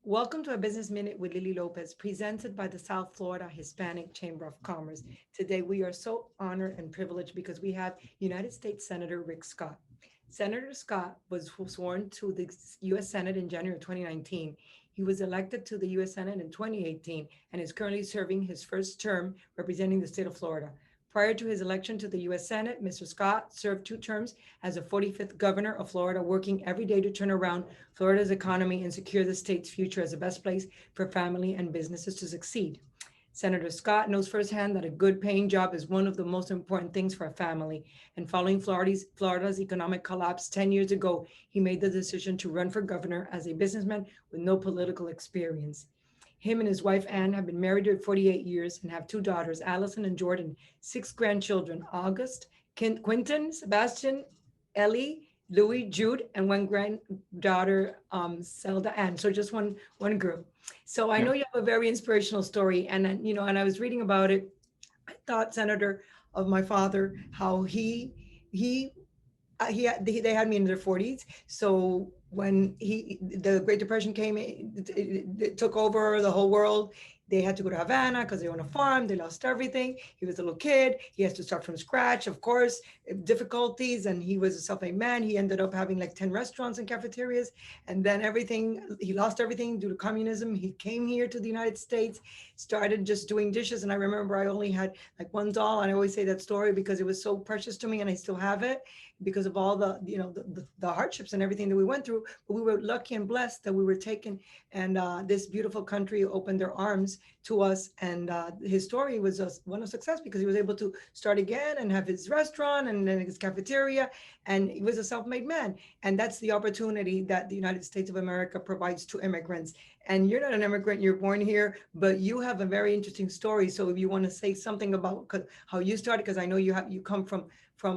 Welcome to a Business Minute with Lily Lopez, presented by the South Florida Hispanic Chamber of Commerce. Today, we are so honored and privileged because we have United States Senator Rick Scott. Senator Scott was sworn to the U.S. Senate in January 2019. He was elected to the U.S. Senate in 2018 and is currently serving his first term representing the state of Florida. Prior to his election to the U.S. Senate, Mr. Scott served 2 terms as the 45th governor of Florida, working every day to turn around Florida's economy and secure the state's future as the best place for family and businesses to succeed. Senator Scott knows firsthand that a good paying job is one of the most important things for a family. And following Florida's economic collapse 10 years ago, he made the decision to run for governor as a businessman with no political experience. Him and his wife, Ann, have been married for 48 years and have 2 daughters, Allison and Jordan, 6 grandchildren, August, Quentin, Sebastian, Ellie, Louis, Jude, and one granddaughter, Zelda Ann. So just one group. So I know you have a very inspirational story, and and I was reading about it. I thought, Senator, of my father, how they had me in their 40s. So when the Great Depression came, it took over the whole world. They had to go to Havana because they own a farm. They lost everything. He was a little kid. He has to start from scratch, of course, difficulties. And he was a self-made man. He ended up having like 10 restaurants and cafeterias. And then he lost everything due to communism. He came here to the United States, started just doing dishes. And I remember I only had like one doll. And I always say that story because it was so precious to me and I still have it because of all the hardships and everything that we went through. But we were lucky and blessed that we were taken, and this beautiful country opened their arms to us. And his story was one of success because he was able to start again and have his restaurant and then his cafeteria, and he was a self-made man. And that's the opportunity that the United States of America provides to immigrants. And you're not an immigrant, you're born here, but you have a very interesting story. So if you want to say something about how you started, because I know you come from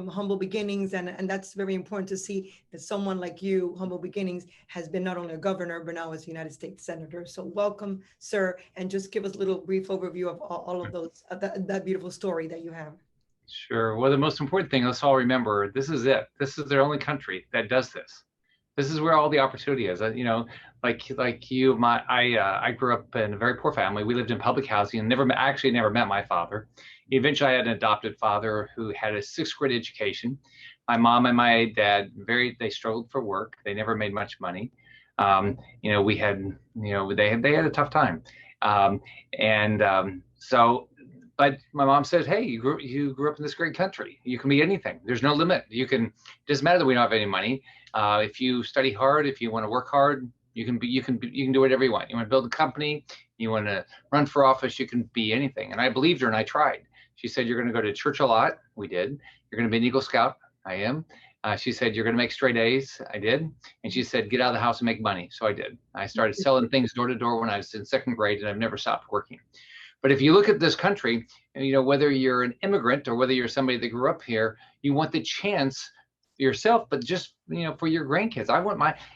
humble beginnings, and that's very important to see that someone like you, humble beginnings, has been not only a governor, but now as a United States Senator. So welcome, sir, and just give us a little brief overview of all of those, that beautiful story that you have. Sure. Well, the most important thing, let's all remember, this is it. This is their only country that does this. This is where all the opportunity is. Like you, I grew up in a very poor family. We lived in public housing and never met my father. Eventually, I had an adopted father who had a 6th grade education. My mom and my dad they struggled for work. They never made much money. We had, they had a tough time. But my mom said, "Hey, you grew up in this great country. You can be anything. There's no limit. Doesn't matter that we don't have any money. If you study hard, if you want to work hard, you can do whatever you want. You want to build a company, you want to run for office, you can be anything." And I believed her and I tried. She said, "You're going to go to church a lot." We did. "You're going to be an Eagle Scout." I am. She said, "You're going to make straight A's." I did. And she said, "Get out of the house and make money." So I did. I started selling things door to door when I was in 2nd grade, and I've never stopped working. But if you look at this country, whether you're an immigrant or whether you're somebody that grew up here, you want the chance yourself, but just, for your grandkids.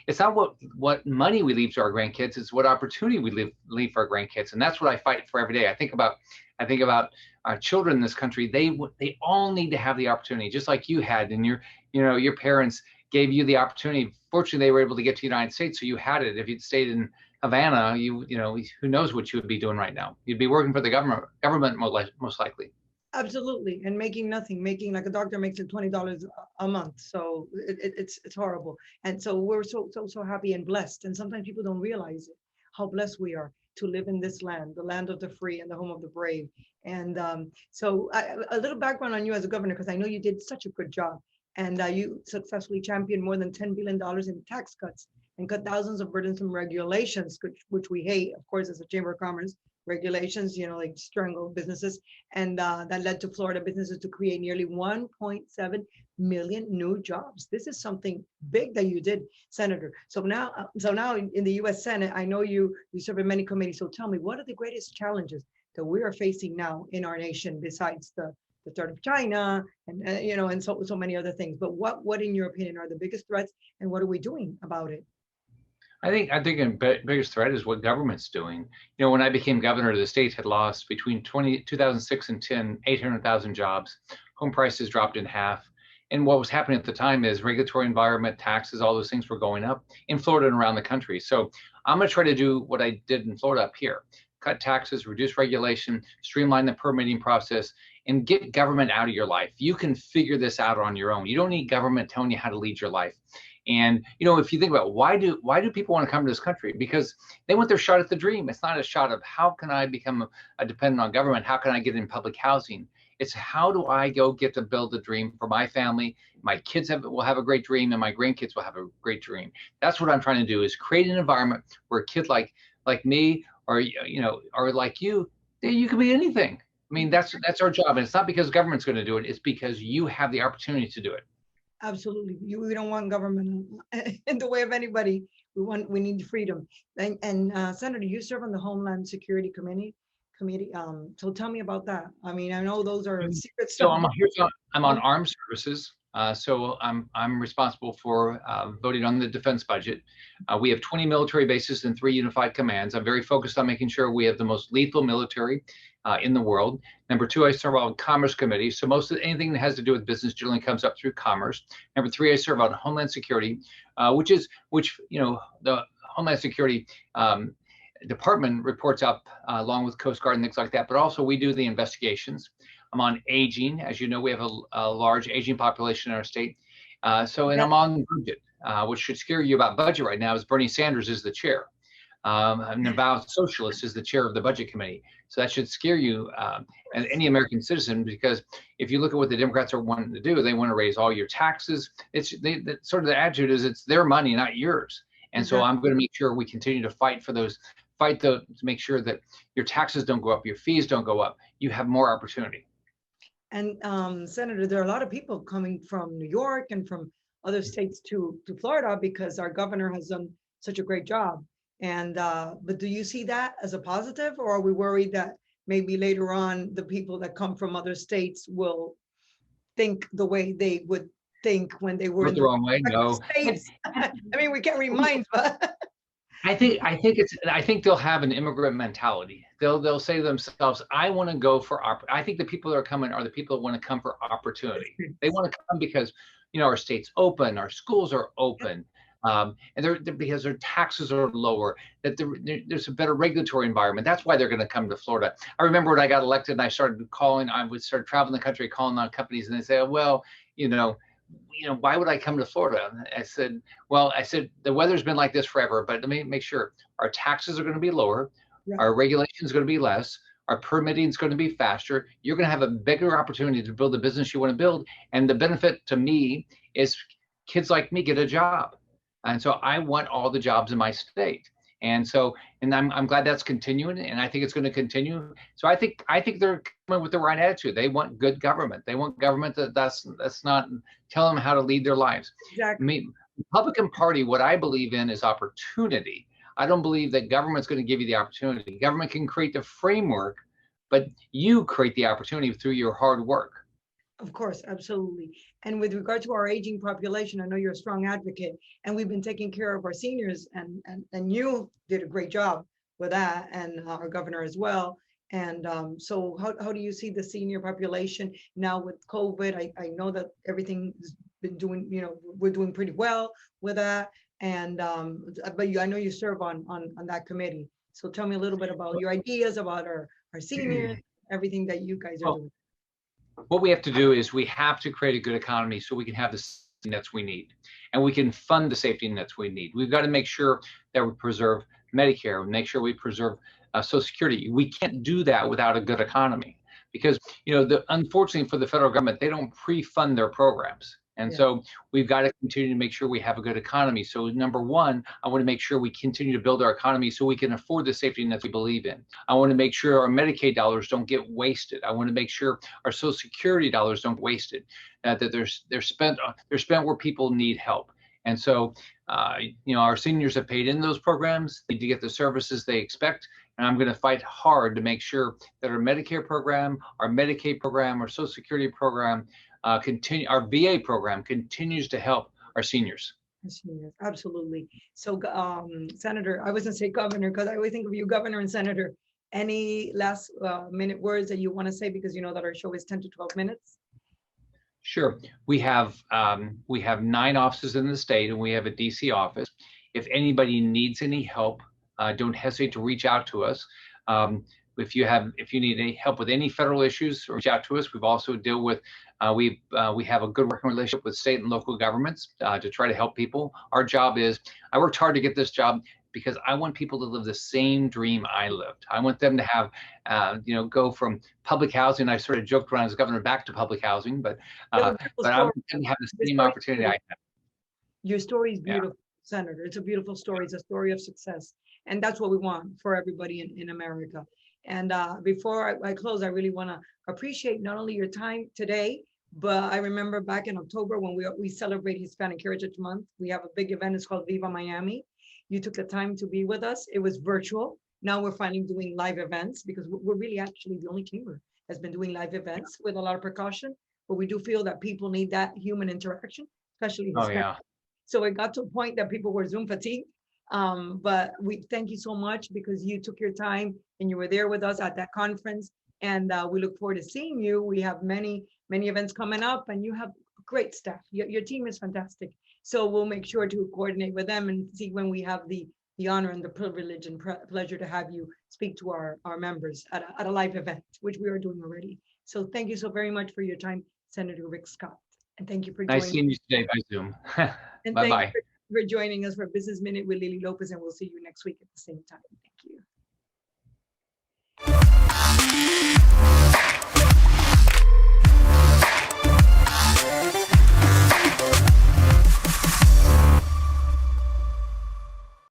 It's not what money we leave to our grandkids, it's what opportunity we leave for our grandkids. And that's what I fight for every day. I think about our children in this country. They all need to have the opportunity, just like you had, and your parents gave you the opportunity. Fortunately, they were able to get to the United States, so you had it. If you'd stayed in Havana, who knows what you would be doing right now? You'd be working for the government most likely. Absolutely, and making nothing, making like a doctor makes it $20 a month. So it's horrible. And so we're so happy and blessed. And sometimes people don't realize it, how blessed we are to live in this land, the land of the free and the home of the brave. And a little background on you as a governor, because I know you did such a good job, and you successfully championed more than $10 billion in tax cuts and cut thousands of burdensome regulations, which we hate, of course, as a Chamber of Commerce. Regulations, like strangle businesses. And that led to Florida businesses to create nearly 1.7 million new jobs. This is something big that you did, Senator. So now in the U.S. Senate, I know you serve in many committees. So tell me, what are the greatest challenges that we are facing now in our nation, besides the threat of China and so many other things? But what in your opinion are the biggest threats, and what are we doing about it? I think the biggest threat is what government's doing. When I became governor, the state had lost between 2006 and 10, 800,000 jobs. Home prices dropped in half. And what was happening at the time is regulatory environment, taxes, all those things were going up in Florida and around the country. So I'm going to try to do what I did in Florida up here: cut taxes, reduce regulation, streamline the permitting process, and get government out of your life. You can figure this out on your own. You don't need government telling you how to lead your life. And if you think about why do people want to come to this country? Because they want their shot at the dream. It's not a shot of how can I become a dependent on government? How can I get in public housing? It's how do I go get to build a dream for my family? My kids will have a great dream, and my grandkids will have a great dream. That's what I'm trying to do: is create an environment where a kid like me, or or like you can be anything. I mean, that's our job, and it's not because government's going to do it. It's because you have the opportunity to do it. Absolutely. We don't want government in the way of anybody. We need freedom. And Senator, you serve on the Homeland Security Committee. So tell me about that. I mean, I know those are secret So stuff. I'm on armed services. So I'm responsible for voting on the defense budget. We have 20 military bases and 3 unified commands. I'm very focused on making sure we have the most lethal military in the world. Number 2, I serve on Commerce Committee. So most of anything that has to do with business generally comes up through commerce. Number 3, I serve on Homeland Security, which the Homeland Security Department reports up along with Coast Guard and things like that. But also we do the investigations. I'm on aging. As you know, we have a large aging population in our state. And I'm on budget, which should scare you about budget right now is Bernie Sanders is the chair. And Naval Socialist is the chair of the Budget Committee. So that should scare you and any American citizen, because if you look at what the Democrats are wanting to do, they want to raise all your taxes. Sort of the attitude is it's their money, not yours. And so I'm going to make sure we continue to fight to make sure that your taxes don't go up, your fees don't go up. You have more opportunity. And Senator, there are a lot of people coming from New York and from other states to Florida because our governor has done such a great job. And but do you see that as a positive, or are we worried that maybe later on the people that come from other states will think the way they would think when they were in the wrong way? No. States? I mean, we can't remind, but I think they'll have an immigrant mentality. They'll say to themselves, I want to go for I think the people that are coming are the people that want to come for opportunity. They want to come because our state's open, our schools are open, and because their taxes are lower, that there's a better regulatory environment. That's why they're going to come to Florida. I remember when I got elected and I would start traveling the country calling on companies, and they say, well, why would I come to Florida? I said, the weather's been like this forever, but let me make sure our taxes are going to be lower, our regulation is going to be less, our permitting is going to be faster. You're going to have a bigger opportunity to build the business you want to build. And the benefit to me is kids like me get a job. And so I want all the jobs in my state. And I'm glad that's continuing, and I think it's going to continue. So I think they're coming with the right attitude. They want good government. They want government that's not telling them how to lead their lives. Exactly. I mean, Republican Party, what I believe in is opportunity. I don't believe that government's going to give you the opportunity. Government can create the framework, but you create the opportunity through your hard work. Of course, absolutely. And with regard to our aging population, I know you're a strong advocate, and we've been taking care of our seniors, and you did a great job with that, and our governor as well. And so how do you see the senior population now with COVID? I know that everything's been doing, we're doing pretty well with that. And but I know you serve on that committee. So tell me a little bit about your ideas about our seniors, everything that you guys are doing. What we have to do is we have to create a good economy so we can have the safety nets we need, and we can fund the safety nets we need. We've got to make sure that we preserve Medicare, and make sure we preserve Social Security. We can't do that without a good economy, because unfortunately for the federal government, they don't pre-fund their programs. And so we've got to continue to make sure we have a good economy. So number one, I want to make sure we continue to build our economy so we can afford the safety nets we believe in. I want to make sure our Medicaid dollars don't get wasted. I want to make sure our Social Security dollars don't get wasted, that they're spent where people need help. And so, our seniors have paid in those programs, need to get the services they expect. And I'm going to fight hard to make sure that our Medicare program, our Medicaid program, our Social Security program, our VA program continues to help our seniors. Absolutely. So, Senator, I was going to say governor because I always think of you, governor and senator. Any last minute words that you want to say, because you know that our show is 10 to 12 minutes? Sure. We have 9 offices in the state, and we have a DC office. If anybody needs any help don't hesitate to reach out to us. If you need any help with any federal issues, reach out to us. We've also deal with we have a good working relationship with state and local governments to try to help people. Our job is, I worked hard to get this job because I want people to live the same dream I lived. I want them to have, go from public housing. I sort of joked when I was governor back to public housing, but I want them to have the same opportunity I have. Your story is beautiful, Senator. It's a beautiful story. It's a story of success. And that's what we want for everybody in America. And before I close, I really want to appreciate not only your time today, but I remember back in October when we celebrate Hispanic Heritage Month, we have a big event. It's called Viva Miami. You took the time to be with us. It was virtual. Now we're finally doing live events because we're really actually the only chamber that's been doing live events with a lot of precaution. But we do feel that people need that human interaction, especially Hispanic. Oh, yeah. So it got to a point that people were Zoom fatigued. But we thank you so much because you took your time and you were there with us at that conference. And we look forward to seeing you. We have many events coming up and you have great staff. Your team is fantastic. So we'll make sure to coordinate with them and see when we have the honor and the privilege and pleasure to have you speak to our members at a live event, which we are doing already. So thank you so very much for your time, Senator Rick Scott. And thank you for joining. Nice seeing you today by Zoom. And bye-bye. Thank you for joining us for Business Minute with Lily Lopez, and we'll see you next week at the same time. Thank you.